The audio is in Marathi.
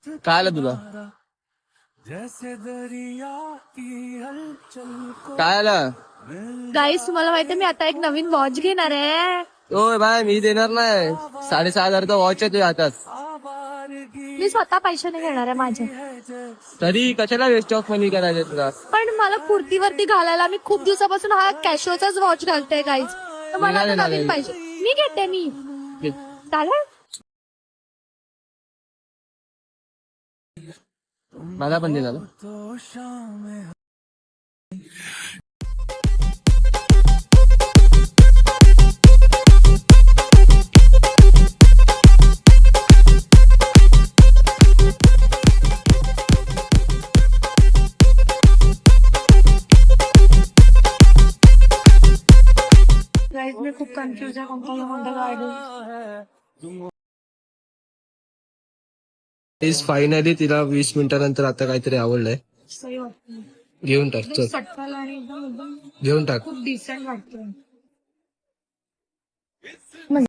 काय आलं तुला? काय आलं? गाईस तुम्हाला माहितीये मी आता एक नवीन वॉच घेणार आहे. ओय बाय, मी देणार नाही. 6,500चा वॉच आहे तुझ्या हातात. मी स्वतः पैशाने घेणार आहे माझे. तरी कशाला वेस्ट ऑफ मनी करायचं तुला? पण मला कुर्तीवरती घालायला मी खूप दिवसापासून हा कॅशोचाच वॉच घालते गाईज. तर मला आता नवीन पाहिजे. मी घेते मी. चालेल? मला पण दे झालं. गाईज मी खूप कन्फ्युज आहे कोणता गाडी. इज फायनली तिला 20 मिनिटानंतर आता काहीतरी आवडलंय. सही वाटतं. घेऊन टाक, चल सटवाला आणि एकदम घेऊन टाक. खूप डिसेंट वाटतं.